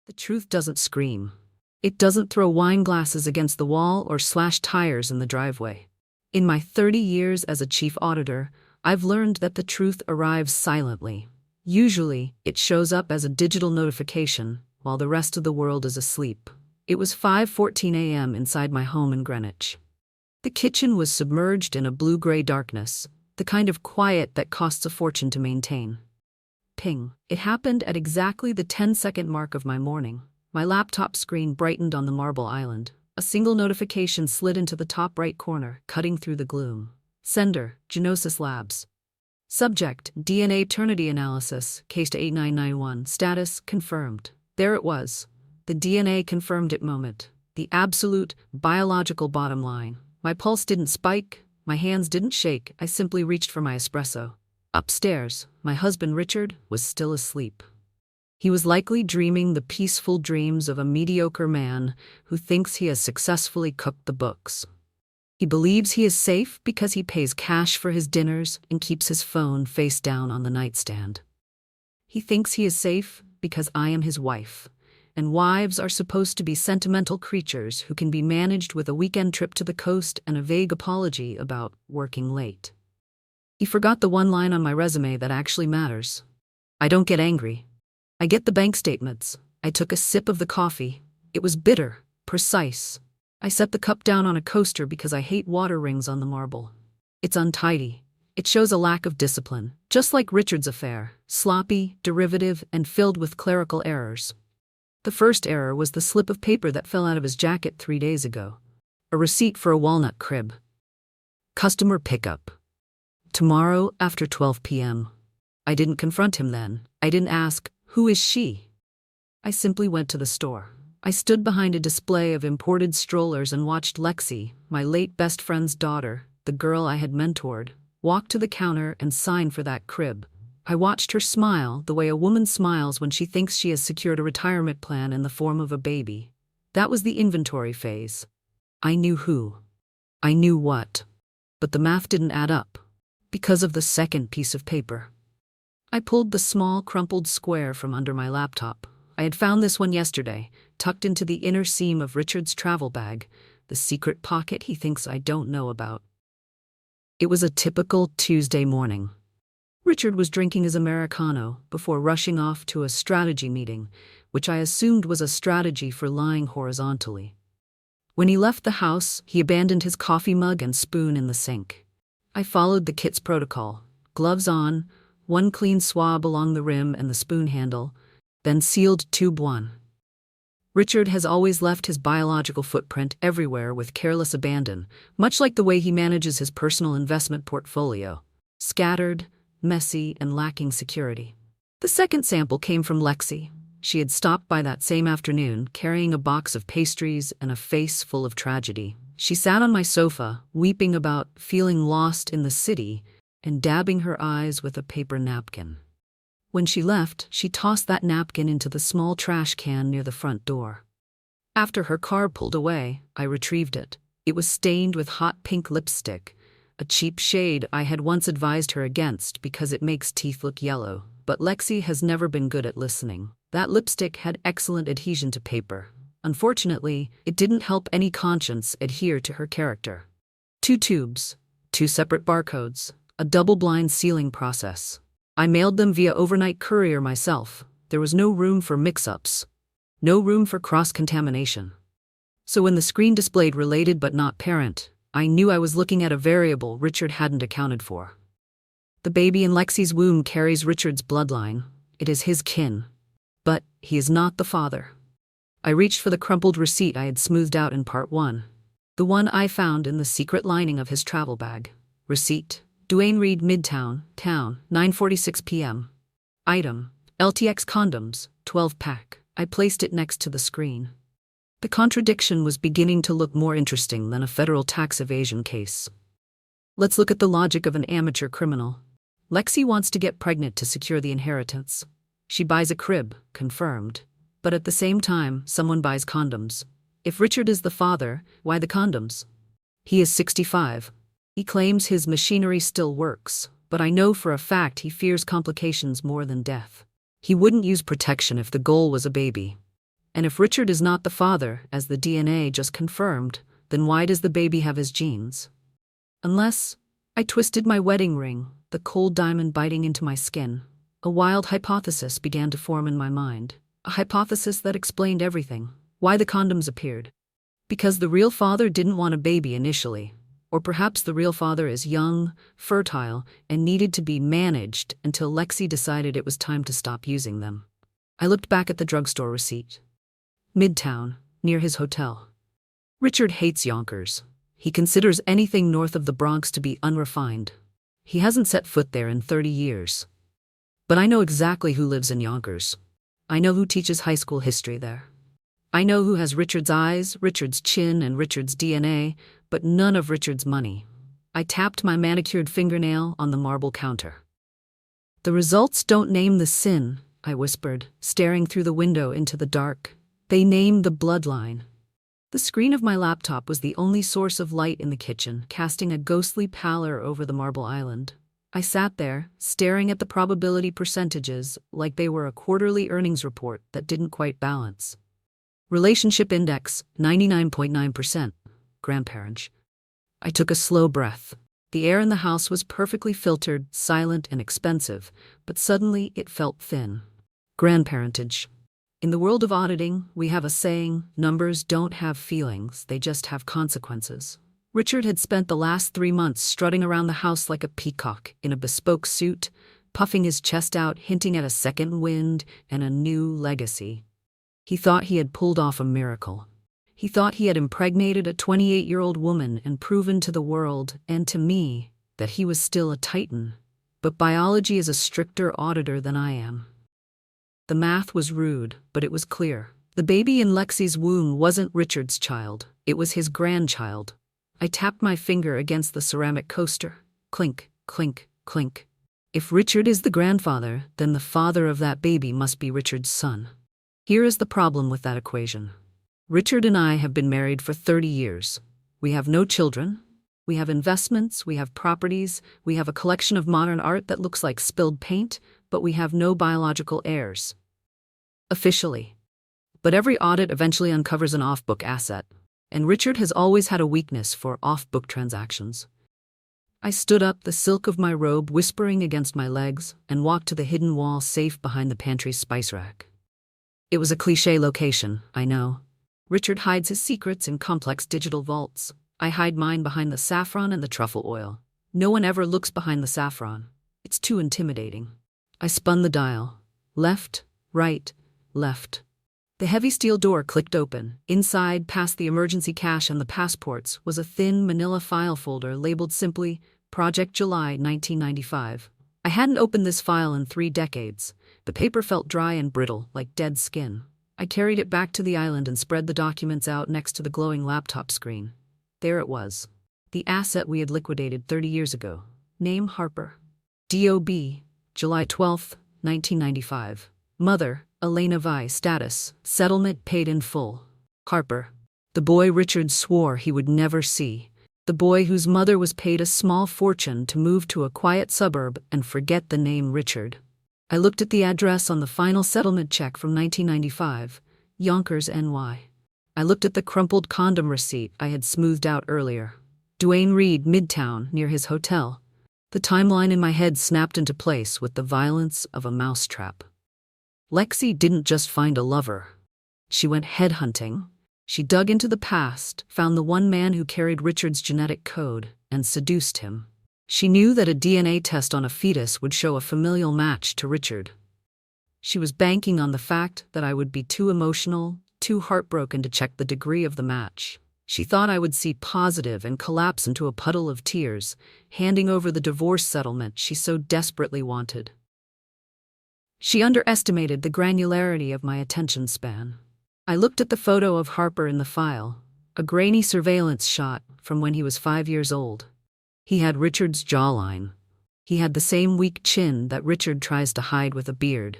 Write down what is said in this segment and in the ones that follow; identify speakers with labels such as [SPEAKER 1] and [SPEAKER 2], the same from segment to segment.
[SPEAKER 1] The truth doesn't scream. It doesn't throw wine glasses against the wall or slash tires in the driveway. In my 30 years as a chief auditor, I've learned that the truth arrives silently. Usually, it shows up as a digital notification while the rest of the world is asleep. It was 5:14 a.m. inside my home in Greenwich. The kitchen was submerged in a blue-gray darkness, the kind of quiet that costs a fortune to maintain. Ping. It happened at exactly the 10-second mark of my morning. My laptop screen brightened on the marble island. A single notification slid into the top right corner, cutting through the gloom. Sender, Genosis Labs. Subject, DNA Paternity Analysis, Case to 8991. Status, confirmed. There it was. The DNA confirmed it moment. The absolute, biological bottom line. My pulse didn't spike, my hands didn't shake, I simply reached for my espresso. Upstairs, my husband Richard was still asleep. He was likely dreaming the peaceful dreams of a mediocre man who thinks he has successfully cooked the books. He believes he is safe because he pays cash for his dinners and keeps his phone face down on the nightstand. He thinks he is safe because I am his wife, and wives are supposed to be sentimental creatures who can be managed with a weekend trip to the coast and a vague apology about working late. He forgot the one line on my resume that actually matters. I don't get angry. I get the bank statements. I took a sip of the coffee. It was bitter, precise. I set the cup down on a coaster because I hate water rings on the marble. It's untidy. It shows a lack of discipline, just like Richard's affair, sloppy, derivative, and filled with clerical errors. The first error was the slip of paper that fell out of his jacket 3 days ago. A receipt for a walnut crib. Customer pickup. Tomorrow after 12 p.m. I didn't confront him then. I didn't ask, "Who is she?" I simply went to the store. I stood behind a display of imported strollers and watched Lexi, my late best friend's daughter, the girl I had mentored, walk to the counter and sign for that crib. I watched her smile the way a woman smiles when she thinks she has secured a retirement plan in the form of a baby. That was the inventory phase. I knew who. I knew what. But the math didn't add up. Because of the second piece of paper. I pulled the small, crumpled square from under my laptop. I had found this one yesterday, tucked into the inner seam of Richard's travel bag, the secret pocket he thinks I don't know about. It was a typical Tuesday morning. Richard was drinking his Americano before rushing off to a strategy meeting, which I assumed was a strategy for lying horizontally. When he left the house, he abandoned his coffee mug and spoon in the sink. I followed the kit's protocol, gloves on, one clean swab along the rim and the spoon handle, then sealed tube 1. Richard has always left his biological footprint everywhere with careless abandon, much like the way he manages his personal investment portfolio. Scattered, messy, and lacking security. The second sample came from Lexi. She had stopped by that same afternoon, carrying a box of pastries and a face full of tragedy. She sat on my sofa, weeping about feeling lost in the city and dabbing her eyes with a paper napkin. When she left, she tossed that napkin into the small trash can near the front door. After her car pulled away, I retrieved it. It was stained with hot pink lipstick, a cheap shade I had once advised her against because it makes teeth look yellow. But Lexi has never been good at listening. That lipstick had excellent adhesion to paper. Unfortunately, it didn't help any conscience adhere to her character. 2 tubes, 2 separate barcodes, a double-blind sealing process. I mailed them via overnight courier myself. There was no room for mix-ups. No room for cross-contamination. So when the screen displayed related but not parent, I knew I was looking at a variable Richard hadn't accounted for. The baby in Lexi's womb carries Richard's bloodline. It is his kin. But he is not the father. I reached for the crumpled receipt I had smoothed out in part 1. The one I found in the secret lining of his travel bag. Receipt: Duane Reade, Midtown, Town, 9:46 p.m. Item: LTX condoms, 12-pack. I placed it next to the screen. The contradiction was beginning to look more interesting than a federal tax evasion case. Let's look at the logic of an amateur criminal. Lexi wants to get pregnant to secure the inheritance. She buys a crib, confirmed. But at the same time, someone buys condoms. If Richard is the father, why the condoms? He is 65. He claims his machinery still works, but I know for a fact he fears complications more than death. He wouldn't use protection if the goal was a baby. And if Richard is not the father, as the DNA just confirmed, then why does the baby have his genes? Unless I twisted my wedding ring, the cold diamond biting into my skin. A wild hypothesis began to form in my mind. A hypothesis that explained everything. Why the condoms appeared. Because the real father didn't want a baby initially. Or perhaps the real father is young, fertile, and needed to be managed until Lexi decided it was time to stop using them. I looked back at the drugstore receipt. Midtown, near his hotel. Richard hates Yonkers. He considers anything north of the Bronx to be unrefined. He hasn't set foot there in 30 years. But I know exactly who lives in Yonkers. I know who teaches high school history there. I know who has Richard's eyes, Richard's chin, and Richard's DNA, but none of Richard's money. I tapped my manicured fingernail on the marble counter. The results don't name the sin, I whispered, staring through the window into the dark. They name the bloodline. The screen of my laptop was the only source of light in the kitchen, casting a ghostly pallor over the marble island. I sat there, staring at the probability percentages like they were a quarterly earnings report that didn't quite balance. Relationship index, 99.9%. Grandparents. I took a slow breath. The air in the house was perfectly filtered, silent, and expensive, but suddenly it felt thin. Grandparentage. In the world of auditing, we have a saying, numbers don't have feelings, they just have consequences. Richard had spent the last 3 months strutting around the house like a peacock in a bespoke suit, puffing his chest out, hinting at a second wind and a new legacy. He thought he had pulled off a miracle. He thought he had impregnated a 28-year-old woman and proven to the world, and to me, that he was still a titan. But biology is a stricter auditor than I am. The math was rude, but it was clear. The baby in Lexi's womb wasn't Richard's child, it was his grandchild. I tapped my finger against the ceramic coaster. Clink, clink, clink. If Richard is the grandfather, then the father of that baby must be Richard's son. Here is the problem with that equation. Richard and I have been married for 30 years. We have no children. We have investments, we have properties, we have a collection of modern art that looks like spilled paint, but we have no biological heirs. Officially. But every audit eventually uncovers an off-book asset, and Richard has always had a weakness for off-book transactions. I stood up, the silk of my robe whispering against my legs, and walked to the hidden wall safe behind the pantry's spice rack. It was a cliché location, I know. Richard hides his secrets in complex digital vaults. I hide mine behind the saffron and the truffle oil. No one ever looks behind the saffron. It's too intimidating. I spun the dial. Left, right, left. The heavy steel door clicked open. Inside, past the emergency cash and the passports, was a thin manila file folder labeled simply, Project July 1995. I hadn't opened this file in 3 decades. The paper felt dry and brittle, like dead skin. I carried it back to the island and spread the documents out next to the glowing laptop screen. There it was. The asset we had liquidated 30 years ago. Name Harper. D.O.B. July 12, 1995. Mother, Elena Vi. Status, settlement paid in full. Harper. The boy Richard swore he would never see. The boy whose mother was paid a small fortune to move to a quiet suburb and forget the name Richard. I looked at the address on the final settlement check from 1995, Yonkers, NY. I looked at the crumpled condom receipt I had smoothed out earlier. Duane Reade, Midtown, near his hotel. The timeline in my head snapped into place with the violence of a mousetrap. Lexi didn't just find a lover. She went headhunting. She dug into the past, found the one man who carried Richard's genetic code, and seduced him. She knew that a DNA test on a fetus would show a familial match to Richard. She was banking on the fact that I would be too emotional, too heartbroken to check the degree of the match. She thought I would see positive and collapse into a puddle of tears, handing over the divorce settlement she so desperately wanted. She underestimated the granularity of my attention span. I looked at the photo of Harper in the file, a grainy surveillance shot from when he was 5 years old. He had Richard's jawline. He had the same weak chin that Richard tries to hide with a beard.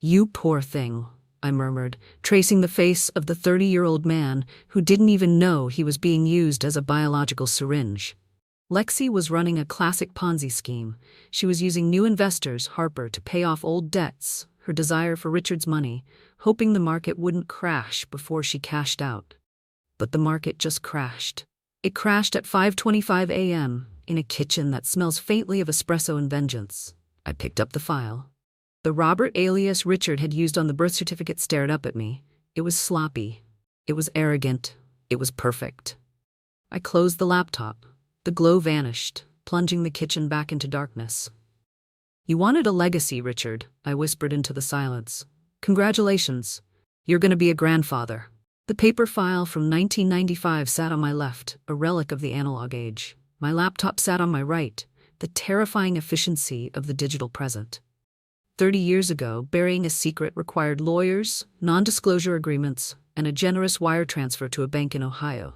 [SPEAKER 1] "You poor thing," I murmured, tracing the face of the 30-year-old man who didn't even know he was being used as a biological syringe. Lexi was running a classic Ponzi scheme. She was using new investors, Harper, to pay off old debts, her desire for Richard's money, hoping the market wouldn't crash before she cashed out. But the market just crashed. It crashed at 5:25 a.m. in a kitchen that smells faintly of espresso and vengeance. I picked up the file. The Robert alias Richard had used on the birth certificate stared up at me. It was sloppy. It was arrogant. It was perfect. I closed the laptop. The glow vanished, plunging the kitchen back into darkness. "You wanted a legacy, Richard," I whispered into the silence. "Congratulations. You're going to be a grandfather." The paper file from 1995 sat on my left, a relic of the analog age. My laptop sat on my right, the terrifying efficiency of the digital present. 30 years ago, burying a secret required lawyers, non-disclosure agreements, and a generous wire transfer to a bank in Ohio.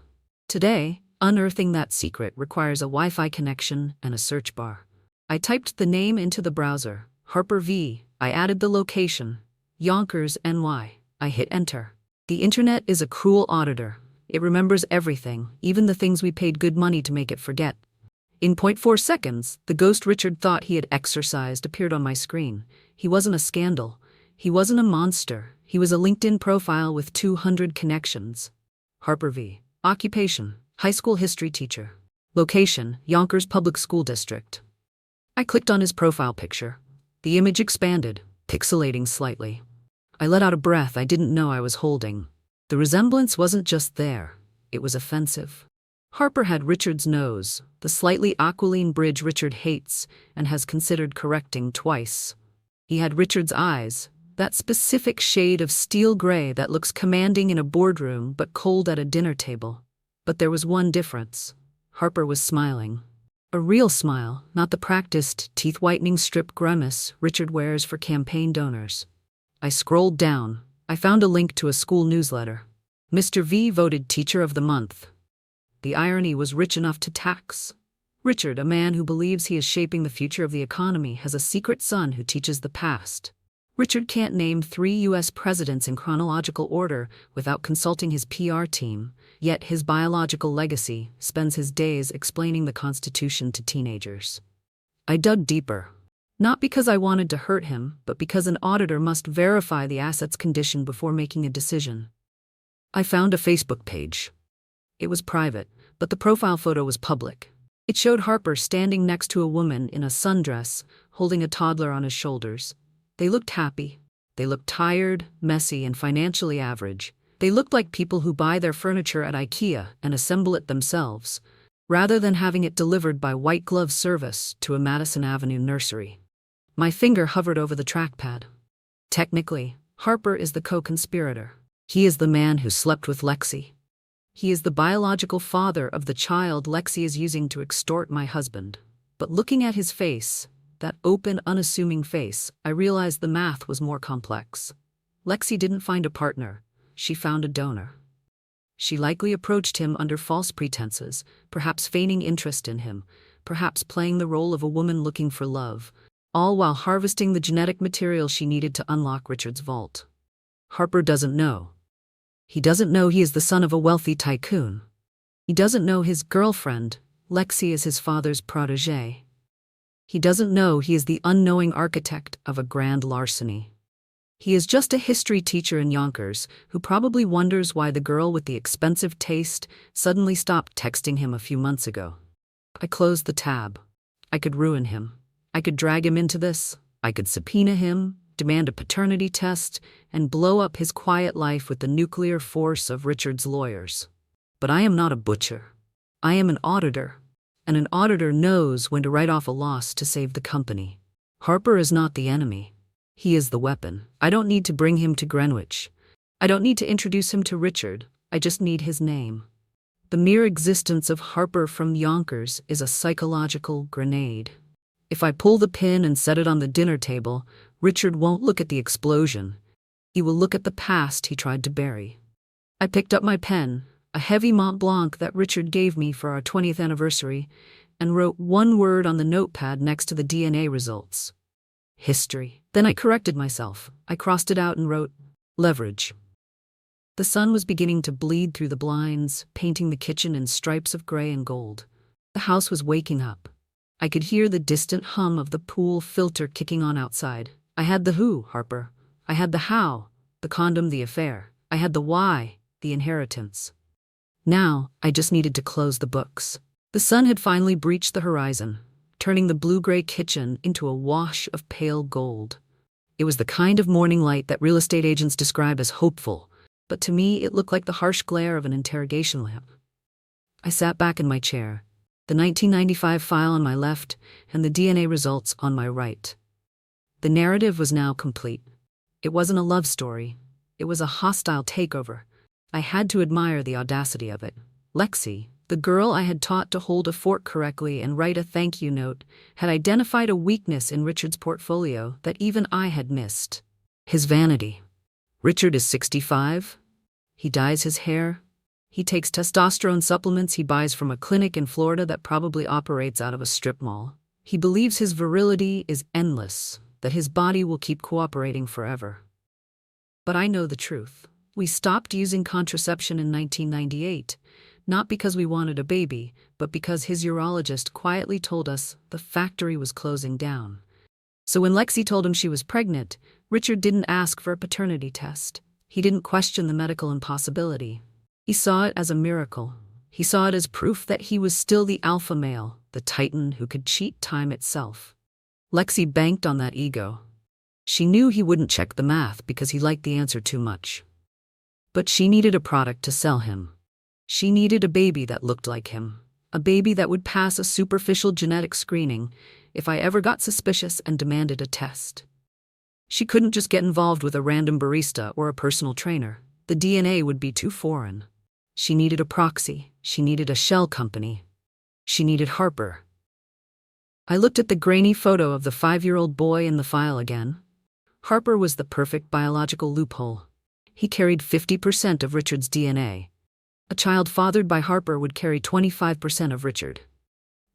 [SPEAKER 1] Today, unearthing that secret requires a Wi-Fi connection and a search bar. I typed the name into the browser, Harper V. I added the location, Yonkers, NY. I hit enter. The internet is a cruel auditor. It remembers everything, even the things we paid good money to make it forget. In 0.4 seconds, the ghost Richard thought he had exorcised appeared on my screen. He wasn't a scandal. He wasn't a monster. He was a LinkedIn profile with 200 connections. Harper V. Occupation: high school history teacher. Location: Yonkers Public School District. I clicked on his profile picture. The image expanded, pixelating slightly. I let out a breath I didn't know I was holding. The resemblance wasn't just there. It was offensive. Harper had Richard's nose, the slightly aquiline bridge Richard hates and has considered correcting twice. He had Richard's eyes, that specific shade of steel gray that looks commanding in a boardroom but cold at a dinner table. But there was one difference. Harper was smiling. A real smile, not the practiced, teeth-whitening strip grimace Richard wears for campaign donors. I scrolled down. I found a link to a school newsletter. Mr. V voted Teacher of the Month. The irony was rich enough to tax. Richard, a man who believes he is shaping the future of the economy, has a secret son who teaches the past. Richard can't name 3 U.S. presidents in chronological order without consulting his PR team, yet his biological legacy spends his days explaining the Constitution to teenagers. I dug deeper. Not because I wanted to hurt him, but because an auditor must verify the asset's condition before making a decision. I found a Facebook page. It was private, but the profile photo was public. It showed Harper standing next to a woman in a sundress, holding a toddler on his shoulders. They looked happy. They looked tired, messy, and financially average. They looked like people who buy their furniture at IKEA and assemble it themselves, rather than having it delivered by white glove service to a Madison Avenue nursery. My finger hovered over the trackpad. Technically, Harper is the co-conspirator. He is the man who slept with Lexi. He is the biological father of the child Lexi is using to extort my husband. But looking at his face, that open, unassuming face, I realized the math was more complex. Lexi didn't find a partner. She found a donor. She likely approached him under false pretenses, perhaps feigning interest in him, perhaps playing the role of a woman looking for love, all while harvesting the genetic material she needed to unlock Richard's vault. Harper doesn't know. He doesn't know he is the son of a wealthy tycoon. He doesn't know his girlfriend, Lexi, is his father's protégée. He doesn't know he is the unknowing architect of a grand larceny. He is just a history teacher in Yonkers who probably wonders why the girl with the expensive taste suddenly stopped texting him a few months ago. I closed the tab. I could ruin him. I could drag him into this. I could subpoena him, demand a paternity test, and blow up his quiet life with the nuclear force of Richard's lawyers. But I am not a butcher. I am an auditor. And an auditor knows when to write off a loss to save the company. Harper is not the enemy. He is the weapon. I don't need to bring him to Greenwich. I don't need to introduce him to Richard. I just need his name. The mere existence of Harper from Yonkers is a psychological grenade. If I pull the pin and set it on the dinner table, Richard won't look at the explosion. He will look at the past he tried to bury. I picked up my pen, a heavy Mont Blanc that Richard gave me for our 20th anniversary, and wrote one word on the notepad next to the DNA results. History. Then I corrected myself. I crossed it out and wrote, leverage. The sun was beginning to bleed through the blinds, painting the kitchen in stripes of gray and gold. The house was waking up. I could hear the distant hum of the pool filter kicking on outside. I had the who, Harper. I had the how. the condom, the affair. I had the why, the inheritance. Now, I just needed to close the books. The sun had finally breached the horizon, turning the blue-gray kitchen into a wash of pale gold. It was the kind of morning light that real estate agents describe as hopeful, but to me it looked like the harsh glare of an interrogation lamp. I sat back in my chair, the 1995 file on my left and the DNA results on my right. The narrative was now complete. It wasn't a love story. It was a hostile takeover. I had to admire the audacity of it. Lexi, the girl I had taught to hold a fork correctly and write a thank you note, had identified a weakness in Richard's portfolio that even I had missed. His vanity. Richard is 65. He dyes his hair. He takes testosterone supplements he buys from a clinic in Florida that probably operates out of a strip mall. He believes his virility is endless, that his body will keep cooperating forever. But I know the truth. We stopped using contraception in 1998, not because we wanted a baby, but because his urologist quietly told us the factory was closing down. So when Lexi told him she was pregnant, Richard didn't ask for a paternity test. He didn't question the medical impossibility. He saw it as a miracle. He saw it as proof that he was still the alpha male, the titan who could cheat time itself. Lexi banked on that ego. She knew he wouldn't check the math because he liked the answer too much. But she needed a product to sell him. She needed a baby that looked like him, a baby that would pass a superficial genetic screening if I ever got suspicious and demanded a test. She couldn't just get involved with a random barista or a personal trainer. The DNA would be too foreign. She needed a proxy. She needed a shell company. She needed Harper. I looked at the grainy photo of the 5-year-old boy in the file again. Harper was the perfect biological loophole. He carried 50% of Richard's DNA. A child fathered by Harper would carry 25% of Richard.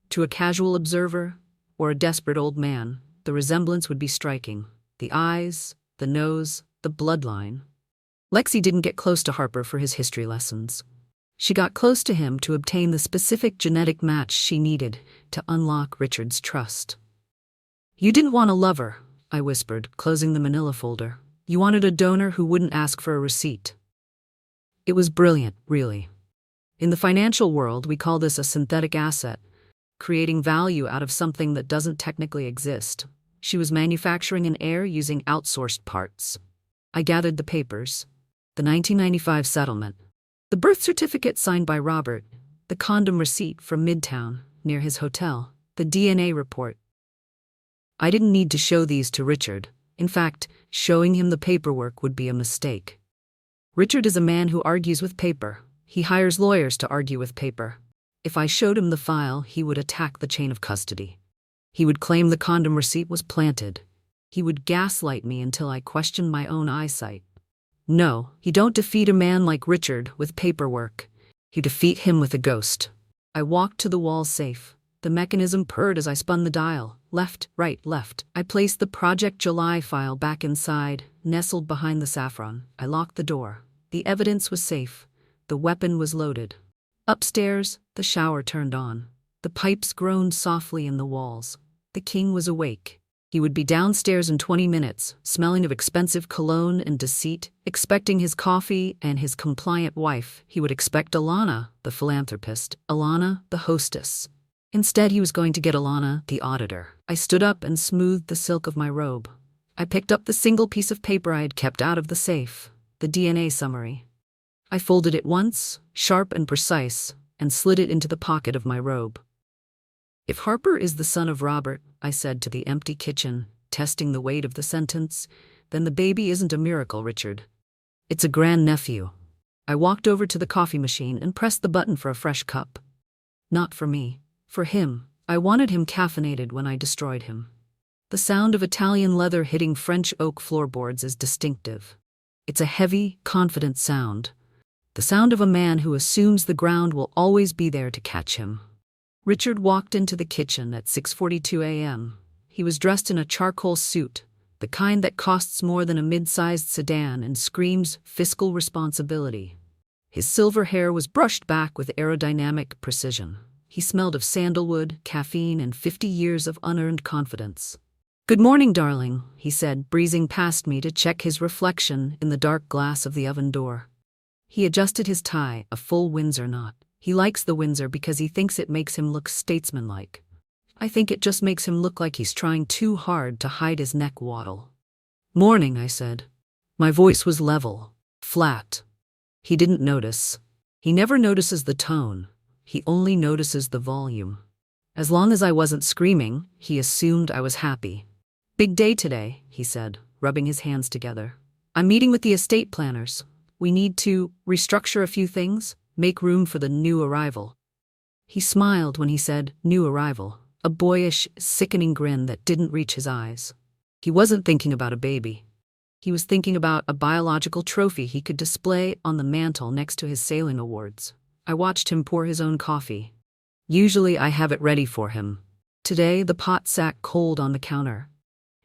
[SPEAKER 1] To a casual observer, or a desperate old man, the resemblance would be striking. The eyes, the nose, the bloodline. Lexi didn't get close to Harper for his history lessons. She got close to him to obtain the specific genetic match she needed to unlock Richard's trust. "You didn't want a lover," I whispered, closing the manila folder. "You wanted a donor who wouldn't ask for a receipt." It was brilliant, really. In the financial world, we call this a synthetic asset, creating value out of something that doesn't technically exist. She was manufacturing an heir using outsourced parts. I gathered the papers. The 1995 settlement. The birth certificate signed by Robert. The condom receipt from Midtown, near his hotel. The DNA report. I didn't need to show these to Richard. In fact, showing him the paperwork would be a mistake. Richard is a man who argues with paper. He hires lawyers to argue with paper. If I showed him the file, he would attack the chain of custody. He would claim the condom receipt was planted. He would gaslight me until I questioned my own eyesight. No, you don't defeat a man like Richard with paperwork. You defeat him with a ghost. I walked to the wall safe. The mechanism purred as I spun the dial. Left, right, left. I placed the Project July file back inside, nestled behind the saffron. I locked the door. The evidence was safe. The weapon was loaded. Upstairs, the shower turned on. The pipes groaned softly in the walls. The king was awake. He would be downstairs in 20 minutes, smelling of expensive cologne and deceit, expecting his coffee and his compliant wife. He would expect Alana, the philanthropist, Alana, the hostess. Instead, he was going to get Alana, the auditor. I stood up and smoothed the silk of my robe. I picked up the single piece of paper I had kept out of the safe, the DNA summary. I folded it once, sharp and precise, and slid it into the pocket of my robe. "If Harper is the son of Robert," I said to the empty kitchen, testing the weight of the sentence, "then the baby isn't a miracle, Richard. It's a grandnephew." I walked over to the coffee machine and pressed the button for a fresh cup. Not for me. For him. I wanted him caffeinated when I destroyed him. The sound of Italian leather hitting French oak floorboards is distinctive. It's a heavy, confident sound. The sound of a man who assumes the ground will always be there to catch him. Richard walked into the kitchen at 6:42 a.m. He was dressed in a charcoal suit, the kind that costs more than a mid-sized sedan and screams fiscal responsibility. His silver hair was brushed back with aerodynamic precision. He smelled of sandalwood, caffeine, and 50 years of unearned confidence. "Good morning, darling," he said, breezing past me to check his reflection in the dark glass of the oven door. He adjusted his tie, a full Windsor knot. He likes the Windsor because he thinks it makes him look statesmanlike. I think it just makes him look like he's trying too hard to hide his neck waddle. "Morning," I said. My voice was level, flat. He didn't notice. He never notices the tone. He only notices the volume. As long as I wasn't screaming, he assumed I was happy. "Big day today," he said, rubbing his hands together. "I'm meeting with the estate planners. We need to restructure a few things, make room for the new arrival." He smiled when he said new arrival, a boyish, sickening grin that didn't reach his eyes. He wasn't thinking about a baby. He was thinking about a biological trophy he could display on the mantel next to his sailing awards. I watched him pour his own coffee. Usually I have it ready for him. Today the pot sat cold on the counter.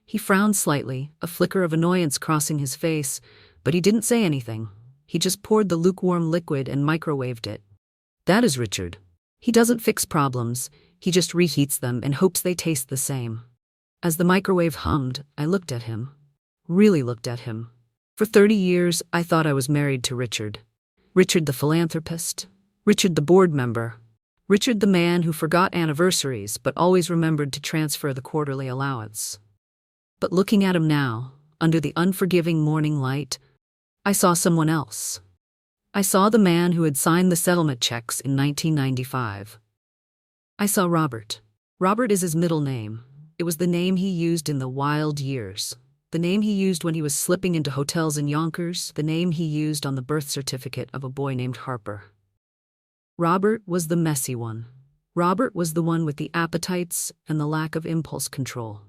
[SPEAKER 1] He frowned slightly, a flicker of annoyance crossing his face, but he didn't say anything. He just poured the lukewarm liquid and microwaved it. That is Richard. He doesn't fix problems, he just reheats them and hopes they taste the same. As the microwave hummed, I looked at him. Really looked at him. For 30 years, I thought I was married to Richard. Richard the philanthropist. Richard the board member. Richard the man who forgot anniversaries but always remembered to transfer the quarterly allowance. But looking at him now, under the unforgiving morning light, I saw someone else. I saw the man who had signed the settlement checks in 1995. I saw Robert. Robert is his middle name. It was the name he used in the wild years. The name he used when he was slipping into hotels in Yonkers, the name he used on the birth certificate of a boy named Harper. Robert was the messy one. Robert was the one with the appetites and the lack of impulse control.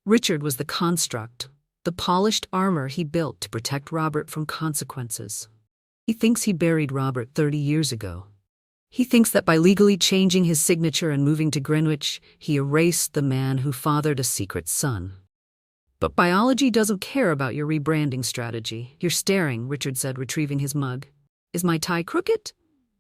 [SPEAKER 1] Richard was the construct, the polished armor he built to protect Robert from consequences. He thinks he buried Robert 30 years ago. He thinks that by legally changing his signature and moving to Greenwich, he erased the man who fathered a secret son. But biology doesn't care about your rebranding strategy. "You're staring," Richard said, retrieving his mug. "Is my tie crooked?"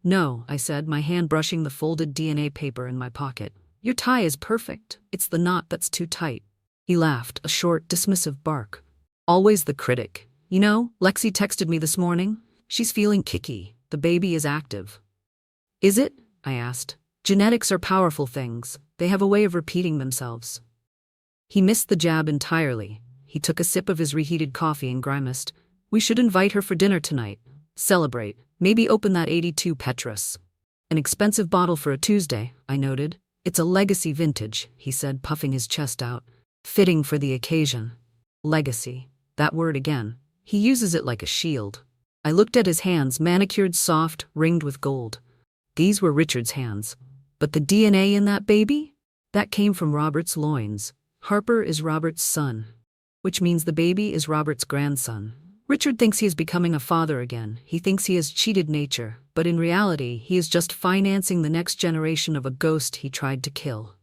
[SPEAKER 1] "No," I said, my hand brushing the folded DNA paper in my pocket. "Your tie is perfect. It's the knot that's too tight." He laughed, a short, dismissive bark. Always the critic. "You know, Lexi texted me this morning. She's feeling kicky. The baby is active." "Is it?" I asked. "Genetics are powerful things. They have a way of repeating themselves." He missed the jab entirely. He took a sip of his reheated coffee and grimaced. "We should invite her for dinner tonight. Celebrate. Maybe open that 82 Petrus." "An expensive bottle for a Tuesday," I noted. "It's a legacy vintage," he said, puffing his chest out. "Fitting for the occasion." Legacy. That word again. He uses it like a shield. I looked at his hands, manicured, soft, ringed with gold. These were Richard's hands. But the DNA in that baby? That came from Robert's loins. Harper is Robert's son, which means the baby is Robert's grandson. Richard thinks he is becoming a father again. He thinks he has cheated nature, but in reality, he is just financing the next generation of a ghost he tried to kill.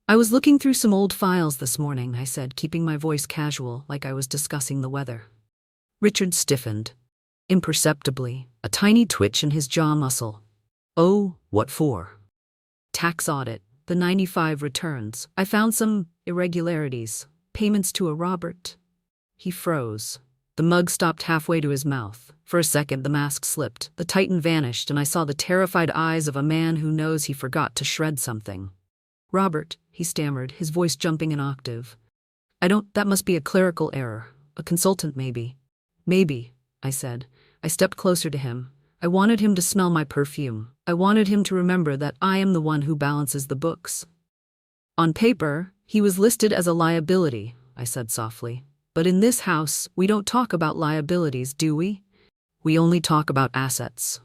[SPEAKER 1] "I was looking through some old files this morning," I said, keeping my voice casual, like I was discussing the weather. Richard stiffened. Imperceptibly, a tiny twitch in his jaw muscle. "Oh, what for?" "Tax audit, the 95 returns. I found some irregularities, payments to a Robert." He froze. The mug stopped halfway to his mouth. For a second, the mask slipped, the titan vanished, and I saw the terrified eyes of a man who knows he forgot to shred something. "Robert," he stammered, his voice jumping an octave. That must be a clerical error. A consultant, maybe." "Maybe," I said. I stepped closer to him. I wanted him to smell my perfume. I wanted him to remember that I am the one who balances the books. "On paper, he was listed as a liability," I said softly. "But in this house, we don't talk about liabilities, do we? We only talk about assets."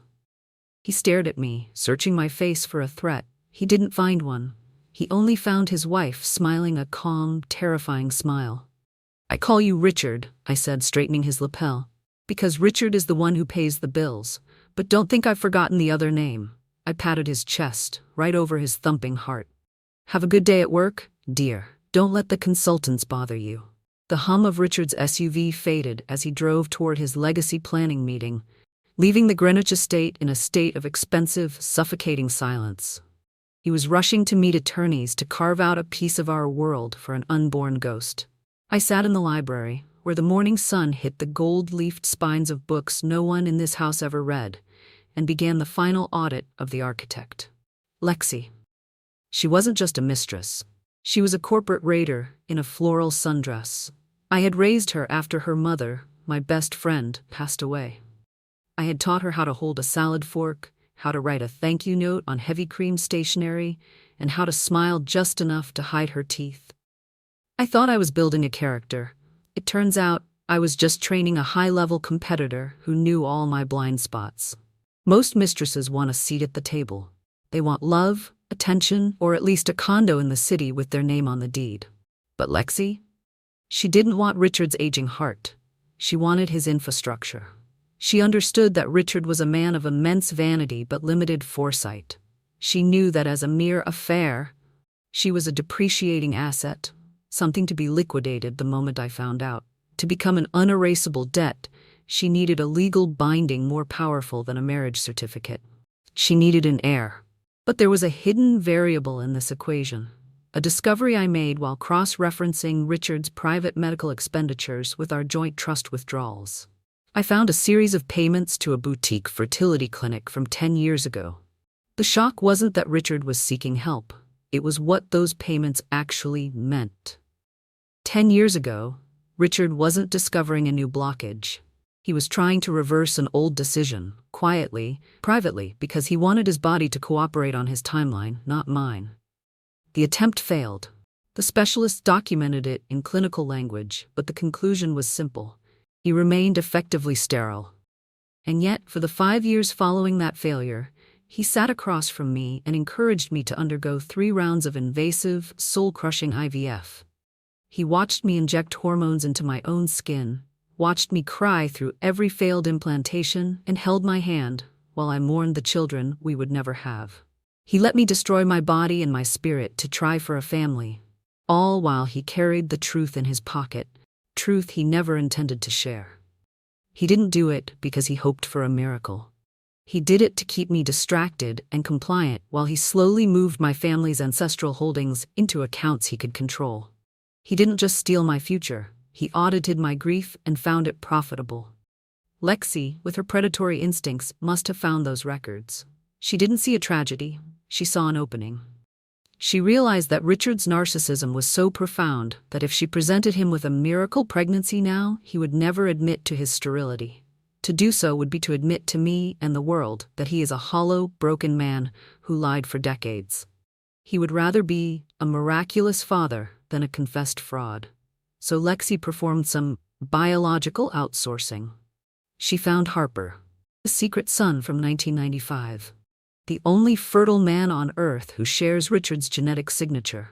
[SPEAKER 1] He stared at me, searching my face for a threat. He didn't find one. He only found his wife smiling a calm, terrifying smile. "I call you Richard," I said, straightening his lapel, "because Richard is the one who pays the bills. But don't think I've forgotten the other name." I patted his chest, right over his thumping heart. "Have a good day at work, dear. Don't let the consultants bother you." The hum of Richard's SUV faded as he drove toward his legacy planning meeting, leaving the Greenwich estate in a state of expensive, suffocating silence. He was rushing to meet attorneys to carve out a piece of our world for an unborn ghost. I sat in the library, where the morning sun hit the gold-leafed spines of books no one in this house ever read, and began the final audit of the architect. Lexi. She wasn't just a mistress. She was a corporate raider in a floral sundress. I had raised her after her mother, my best friend, passed away. I had taught her how to hold a salad fork, how to write a thank you note on heavy cream stationery, and how to smile just enough to hide her teeth. I thought I was building a character. It turns out I was just training a high-level competitor who knew all my blind spots. Most mistresses want a seat at the table. They want love, attention, or at least a condo in the city with their name on the deed. But Lexi? She didn't want Richard's aging heart. She wanted his infrastructure. She understood that Richard was a man of immense vanity but limited foresight. She knew that as a mere affair, she was a depreciating asset, something to be liquidated the moment I found out. To become an unerasable debt, she needed a legal binding more powerful than a marriage certificate. She needed an heir. But there was a hidden variable in this equation, a discovery I made while cross-referencing Richard's private medical expenditures with our joint trust withdrawals. I found a series of payments to a boutique fertility clinic from 10 years ago. The shock wasn't that Richard was seeking help. It was what those payments actually meant. 10 years ago, Richard wasn't discovering a new blockage. He was trying to reverse an old decision, quietly, privately, because he wanted his body to cooperate on his timeline, not mine. The attempt failed. The specialists documented it in clinical language, but the conclusion was simple. He remained effectively sterile. And yet, for the 5 years following that failure, he sat across from me and encouraged me to undergo 3 rounds of invasive, soul-crushing IVF. He watched me inject hormones into my own skin, watched me cry through every failed implantation, and held my hand while I mourned the children we would never have. He let me destroy my body and my spirit to try for a family, all while he carried the truth in his pocket, truth he never intended to share. He didn't do it because he hoped for a miracle. He did it to keep me distracted and compliant while he slowly moved my family's ancestral holdings into accounts he could control. He didn't just steal my future. He audited my grief and found it profitable. Lexi, with her predatory instincts, must have found those records. She didn't see a tragedy. She saw an opening. She realized that Richard's narcissism was so profound that if she presented him with a miracle pregnancy now, he would never admit to his sterility. To do so would be to admit to me and the world that he is a hollow, broken man who lied for decades. He would rather be a miraculous father than a confessed fraud. So Lexi performed some biological outsourcing. She found Harper, a secret son from 1995. The only fertile man on Earth who shares Richard's genetic signature.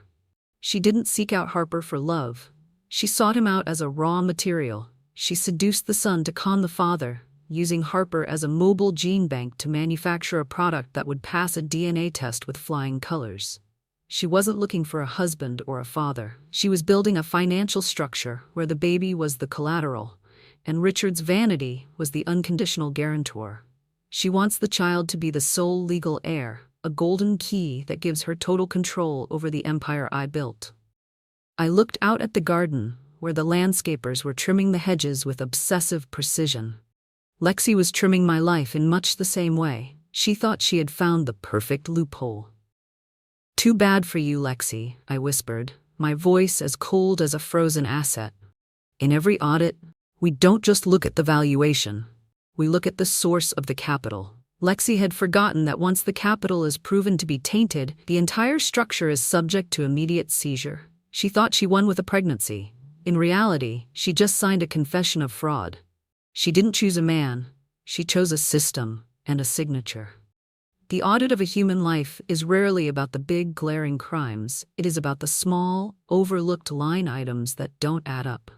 [SPEAKER 1] She didn't seek out Harper for love. She sought him out as a raw material. She seduced the son to con the father, using Harper as a mobile gene bank to manufacture a product that would pass a DNA test with flying colors. She wasn't looking for a husband or a father. She was building a financial structure where the baby was the collateral, and Richard's vanity was the unconditional guarantor. She wants the child to be the sole legal heir, a golden key that gives her total control over the empire I built. I looked out at the garden, where the landscapers were trimming the hedges with obsessive precision. Lexi was trimming my life in much the same way. She thought she had found the perfect loophole. "Too bad for you, Lexi," I whispered, my voice as cold as a frozen asset. "In every audit, we don't just look at the valuation. We look at the source of the capital." Lexi had forgotten that once the capital is proven to be tainted, the entire structure is subject to immediate seizure. She thought she won with a pregnancy. In reality, she just signed a confession of fraud. She didn't choose a man. She chose a system and a signature. The audit of a human life is rarely about the big, glaring crimes. It is about the small, overlooked line items that don't add up.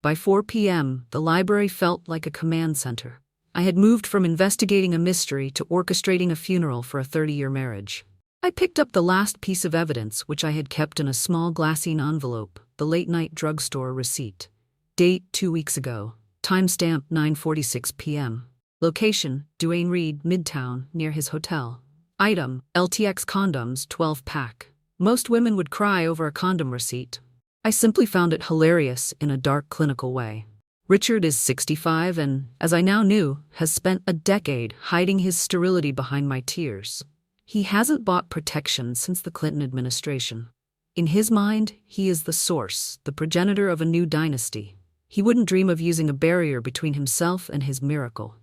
[SPEAKER 1] By 4 p.m., the library felt like a command center. I had moved from investigating a mystery to orchestrating a funeral for a 30-year marriage. I picked up the last piece of evidence, which I had kept in a small glassine envelope, the late-night drugstore receipt. Date 2 weeks ago. Timestamp 9:46 p.m. Location, Duane Reade, Midtown, near his hotel. Item, LTX condoms, 12-pack. Most women would cry over a condom receipt. I simply found it hilarious in a dark, clinical way. Richard is 65 and, as I now knew, has spent a decade hiding his sterility behind my tears. He hasn't bought protection since the Clinton administration. In his mind, he is the source, the progenitor of a new dynasty. He wouldn't dream of using a barrier between himself and his miracle.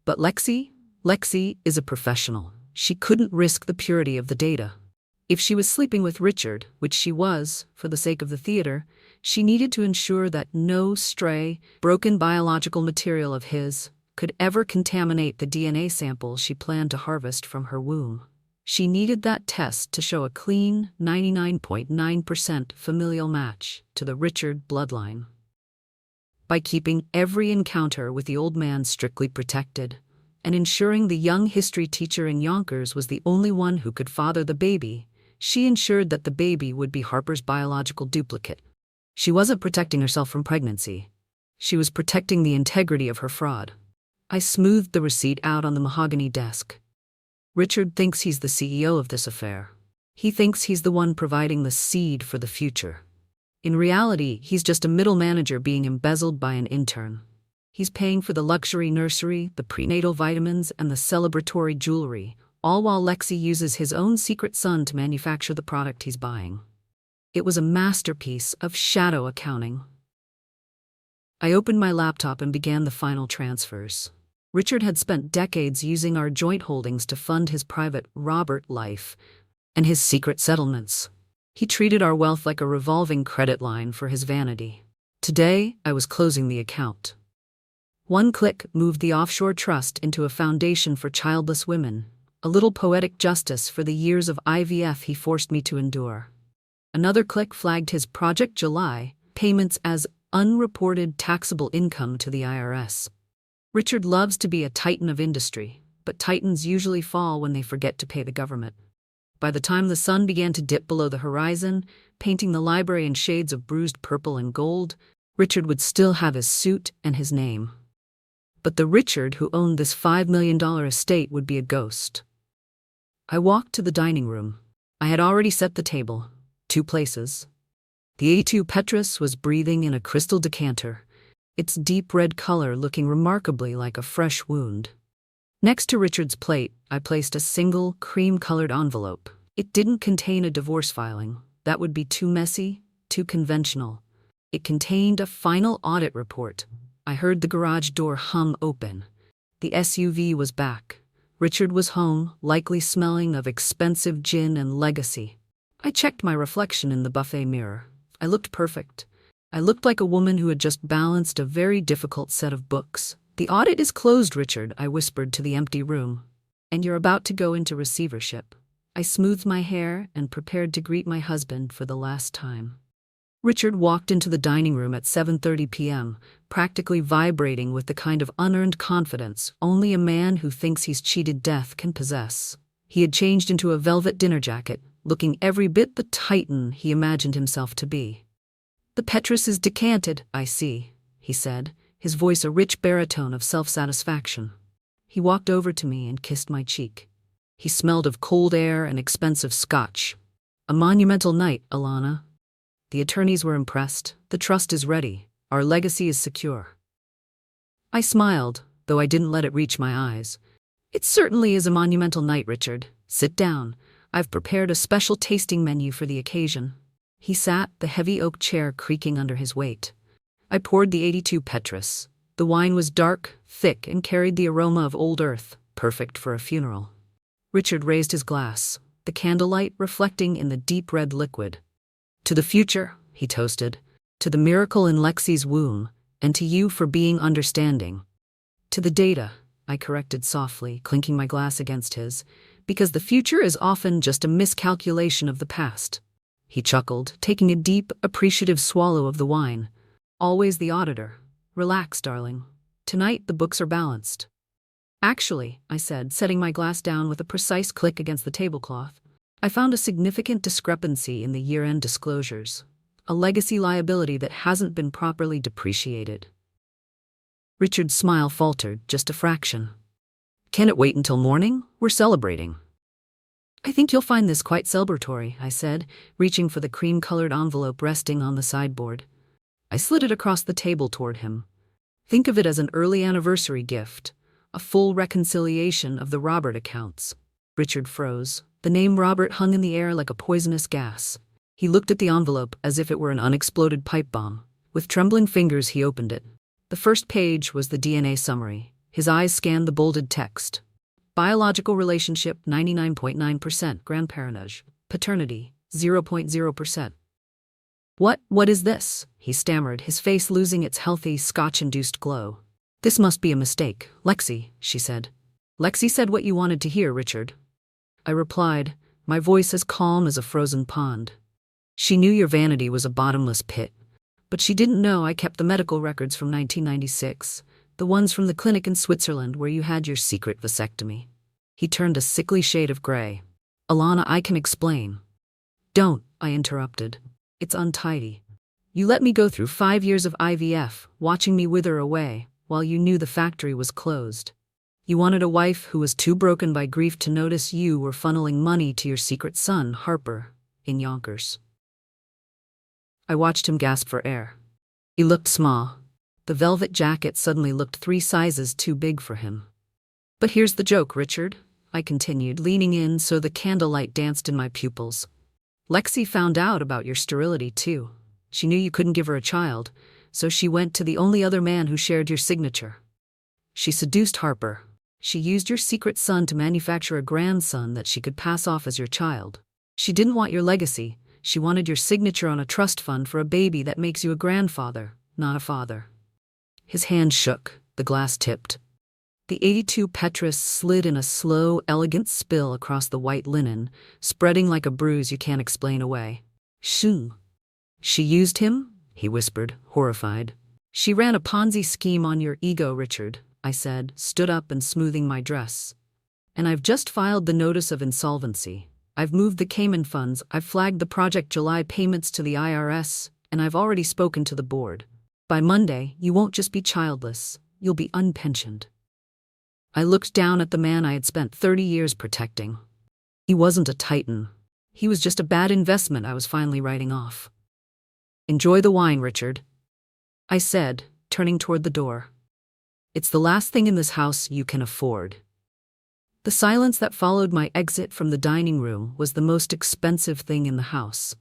[SPEAKER 1] But Lexi is a professional. She couldn't risk the purity of the data. If she was sleeping with Richard, which she was, for the sake of the theater, she needed to ensure that no stray, broken biological material of his could ever contaminate the DNA sample she planned to harvest from her womb. She needed that test to show a clean 99.9% familial match to the Richard bloodline. By keeping every encounter with the old man strictly protected, and ensuring the young history teacher in Yonkers was the only one who could father the baby, she ensured that the baby would be Harper's biological duplicate. She wasn't protecting herself from pregnancy. She was protecting the integrity of her fraud. I smoothed the receipt out on the mahogany desk. Richard thinks he's the CEO of this affair. He thinks he's the one providing the seed for the future. In reality, he's just a middle manager being embezzled by an intern. He's paying for the luxury nursery, the prenatal vitamins, and the celebratory jewelry, all while Lexi uses his own secret son to manufacture the product he's buying. It was a masterpiece of shadow accounting. I opened my laptop and began the final transfers. Richard had spent decades using our joint holdings to fund his private Robert life and his secret settlements. He treated our wealth like a revolving credit line for his vanity. Today, I was closing the account. One click moved the offshore trust into a foundation for childless women, a little poetic justice for the years of IVF he forced me to endure. Another click flagged his Project July payments as unreported taxable income to the IRS. Richard loves to be a titan of industry, but titans usually fall when they forget to pay the government. By the time the sun began to dip below the horizon, painting the library in shades of bruised purple and gold, Richard would still have his suit and his name. But the Richard who owned this $5 million estate would be a ghost. I walked to the dining room. I had already set the table, 2 places. The A2 Petrus was breathing in a crystal decanter, its deep red color looking remarkably like a fresh wound. Next to Richard's plate, I placed a single cream-colored envelope. It didn't contain a divorce filing. That would be too messy, too conventional. It contained a final audit report. I heard the garage door hum open. The SUV was back. Richard was home, likely smelling of expensive gin and legacy. I checked my reflection in the buffet mirror. I looked perfect. I looked like a woman who had just balanced a very difficult set of books. "The audit is closed, Richard," I whispered to the empty room. "And you're about to go into receivership." I smoothed my hair and prepared to greet my husband for the last time. Richard walked into the dining room at 7:30 p.m., practically vibrating with the kind of unearned confidence only a man who thinks he's cheated death can possess. He had changed into a velvet dinner jacket, looking every bit the titan he imagined himself to be. "The Petrus is decanted, I see," he said, his voice a rich baritone of self-satisfaction. He walked over to me and kissed my cheek. He smelled of cold air and expensive scotch. "A monumental night, Alana." The attorneys were impressed. "The trust is ready. Our legacy is secure." I smiled, though I didn't let it reach my eyes. "It certainly is a monumental night, Richard. Sit down. I've prepared a special tasting menu for the occasion." He sat, the heavy oak chair creaking under his weight. I poured the 82 Petrus. The wine was dark, thick, and carried the aroma of old earth, perfect for a funeral. Richard raised his glass, the candlelight reflecting in the deep red liquid. "To the future," he toasted. "To the miracle in Lexi's womb, and to you for being understanding." "To the data," I corrected softly, clinking my glass against his, "because the future is often just a miscalculation of the past." He chuckled, taking a deep, appreciative swallow of the wine. "Always the auditor. Relax, darling. Tonight the books are balanced." "Actually," I said, setting my glass down with a precise click against the tablecloth, "I found a significant discrepancy in the year-end disclosures. A legacy liability that hasn't been properly depreciated." Richard's smile faltered, just a fraction. "Can it wait until morning? We're celebrating." I think you'll find this quite celebratory, I said, reaching for the cream-colored envelope resting on the sideboard. I slid it across the table toward him. Think of it as an early anniversary gift, a full reconciliation of the Robert accounts. Richard froze. The name Robert hung in the air like a poisonous gas. He looked at the envelope as if it were an unexploded pipe bomb. With trembling fingers, he opened it. The first page was the DNA summary. His eyes scanned the bolded text. Biological relationship 99.9%, grandparentage, paternity 0.0%. What is this? He stammered, his face losing its healthy, Scotch-induced glow. This must be a mistake, Lexi, she said. Lexi said what you wanted to hear, Richard. I replied, my voice as calm as a frozen pond. She knew your vanity was a bottomless pit, but she didn't know I kept the medical records from 1996, the ones from the clinic in Switzerland where you had your secret vasectomy. He turned a sickly shade of gray. Alana, I can explain. Don't, I interrupted. It's untidy. You let me go through 5 years of IVF, watching me wither away, while you knew the factory was closed. You wanted a wife who was too broken by grief to notice you were funneling money to your secret son, Harper, in Yonkers. I watched him gasp for air. He looked small. The velvet jacket suddenly looked 3 sizes too big for him. But here's the joke, Richard, I continued, leaning in so the candlelight danced in my pupils. Lexi found out about your sterility, too. She knew you couldn't give her a child, so she went to the only other man who shared your signature. She seduced Harper. She used your secret son to manufacture a grandson that she could pass off as your child. She didn't want your legacy. She wanted your signature on a trust fund for a baby that makes you a grandfather, not a father. His hand shook, the glass tipped. The 82 Petrus slid in a slow, elegant spill across the white linen, spreading like a bruise you can't explain away. Shoo. She used him? He whispered, horrified. She ran a Ponzi scheme on your ego, Richard, I said, stood up and smoothing my dress. And I've just filed the notice of insolvency. I've moved the Cayman funds, I've flagged the Project July payments to the IRS, and I've already spoken to the board. By Monday, you won't just be childless, you'll be unpensioned. I looked down at the man I had spent 30 years protecting. He wasn't a titan. He was just a bad investment I was finally writing off. Enjoy the wine, Richard, I said, turning toward the door. It's the last thing in this house you can afford. The silence that followed my exit from the dining room was the most expensive thing in the house.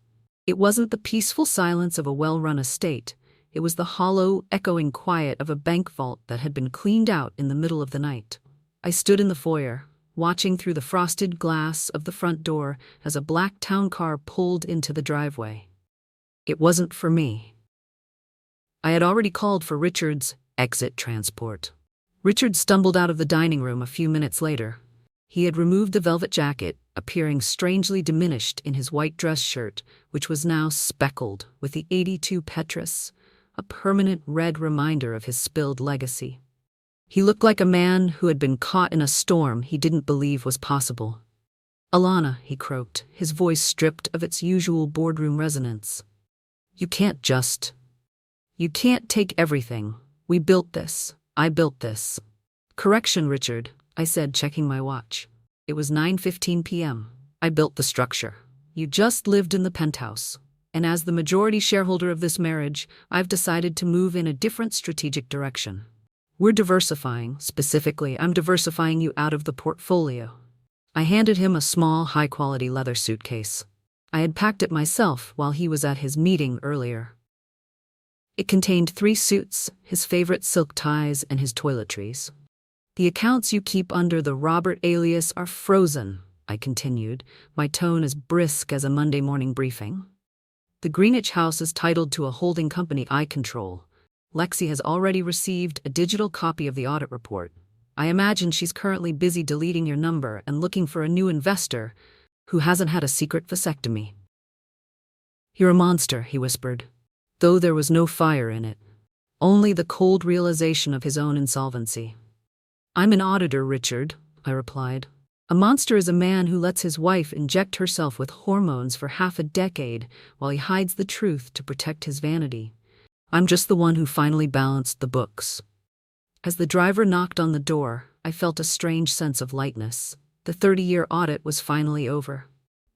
[SPEAKER 1] It wasn't the peaceful silence of a well-run estate. It was the hollow, echoing quiet of a bank vault that had been cleaned out in the middle of the night. I stood in the foyer, watching through the frosted glass of the front door as a black town car pulled into the driveway. It wasn't for me. I had already called for Richard's exit transport. Richard stumbled out of the dining room a few minutes later. He had removed the velvet jacket, appearing strangely diminished in his white dress shirt, which was now speckled with the 82 Petrus, a permanent red reminder of his spilled legacy. He looked like a man who had been caught in a storm he didn't believe was possible. Alana, he croaked, his voice stripped of its usual boardroom resonance. You can't take everything. We built this. I built this. Correction, Richard, I said, checking my watch. It was 9:15 p.m. I built the structure. You just lived in the penthouse. And as the majority shareholder of this marriage, I've decided to move in a different strategic direction. We're diversifying. Specifically, I'm diversifying you out of the portfolio. I handed him a small, high-quality leather suitcase. I had packed it myself while he was at his meeting earlier. It contained 3 suits, his favorite silk ties, and his toiletries. The accounts you keep under the Robert alias are frozen, I continued, my tone as brisk as a Monday morning briefing. The Greenwich house is titled to a holding company I control. Lexi has already received a digital copy of the audit report. I imagine she's currently busy deleting your number and looking for a new investor who hasn't had a secret vasectomy. You're a monster, he whispered, though there was no fire in it, only the cold realization of his own insolvency. I'm an auditor, Richard, I replied. A monster is a man who lets his wife inject herself with hormones for half a decade while he hides the truth to protect his vanity. I'm just the one who finally balanced the books. As the driver knocked on the door, I felt a strange sense of lightness. The 30-year audit was finally over.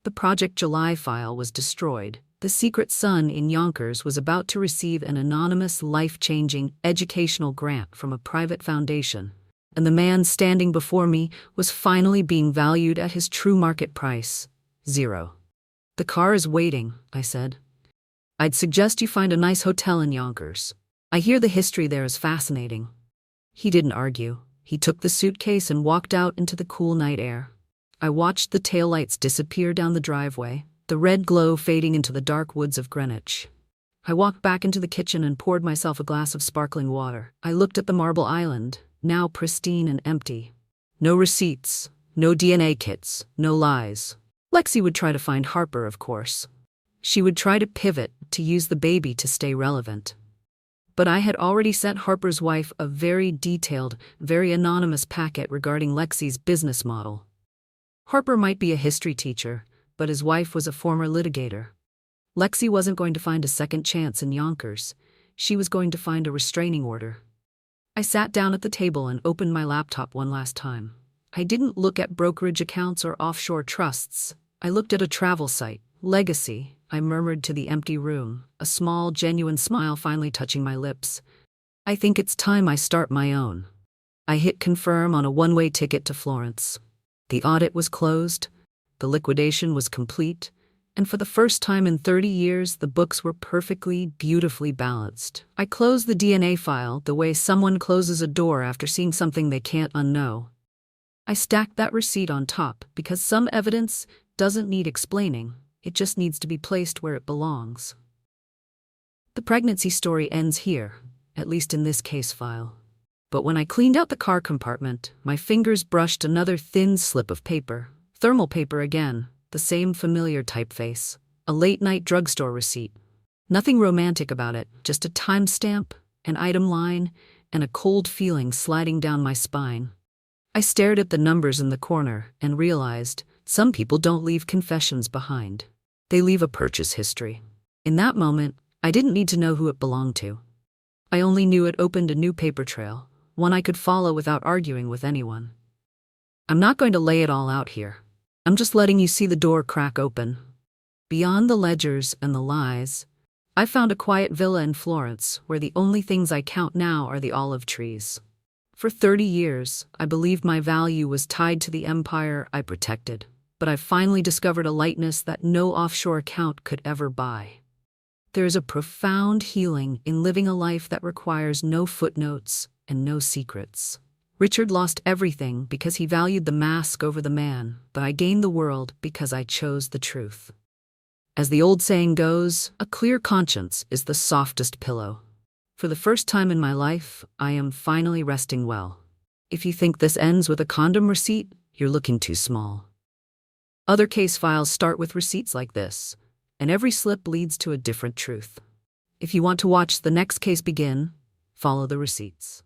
[SPEAKER 1] The Project July file was destroyed. The secret son in Yonkers was about to receive an anonymous, life-changing educational grant from a private foundation, and the man standing before me was finally being valued at his true market price, 0. "The car is waiting," I said. "I'd suggest you find a nice hotel in Yonkers. I hear the history there is fascinating." He didn't argue. He took the suitcase and walked out into the cool night air. I watched the taillights disappear down the driveway, the red glow fading into the dark woods of Greenwich. I walked back into the kitchen and poured myself a glass of sparkling water. I looked at the marble island, now pristine and empty. No receipts, no DNA kits, no lies. Lexi would try to find Harper, of course. She would try to pivot, to use the baby to stay relevant. But I had already sent Harper's wife a very detailed, very anonymous packet regarding Lexi's business model. Harper might be a history teacher, but his wife was a former litigator. Lexi wasn't going to find a second chance in Yonkers. She was going to find a restraining order. I sat down at the table and opened my laptop one last time. I didn't look at brokerage accounts or offshore trusts. I looked at a travel site, Legacy. I murmured to the empty room, a small, genuine smile finally touching my lips. "I think it's time I start my own." I hit confirm on a one-way ticket to Florence. The audit was closed, the liquidation was complete, and for the first time in 30 years, the books were perfectly, beautifully balanced. I closed the DNA file the way someone closes a door after seeing something they can't unknow. I stacked that receipt on top because some evidence doesn't need explaining. It just needs to be placed where it belongs. The pregnancy story ends here, at least in this case file. But when I cleaned out the car compartment, my fingers brushed another thin slip of paper. Thermal paper again, the same familiar typeface. A late-night drugstore receipt. Nothing romantic about it, just a timestamp, an item line, and a cold feeling sliding down my spine. I stared at the numbers in the corner and realized some people don't leave confessions behind. They leave a purchase history. In that moment, I didn't need to know who it belonged to. I only knew it opened a new paper trail, one I could follow without arguing with anyone. I'm not going to lay it all out here. I'm just letting you see the door crack open. Beyond the ledgers and the lies, I found a quiet villa in Florence where the only things I count now are the olive trees. For 30 years, I believed my value was tied to the empire I protected. But I finally discovered a lightness that no offshore account could ever buy. There is a profound healing in living a life that requires no footnotes and no secrets. Richard lost everything because he valued the mask over the man, but I gained the world because I chose the truth. As the old saying goes, a clear conscience is the softest pillow. For the first time in my life, I am finally resting well. If you think this ends with a condom receipt, you're looking too small. Other case files start with receipts like this, and every slip leads to a different truth. If you want to watch the next case begin, follow the receipts.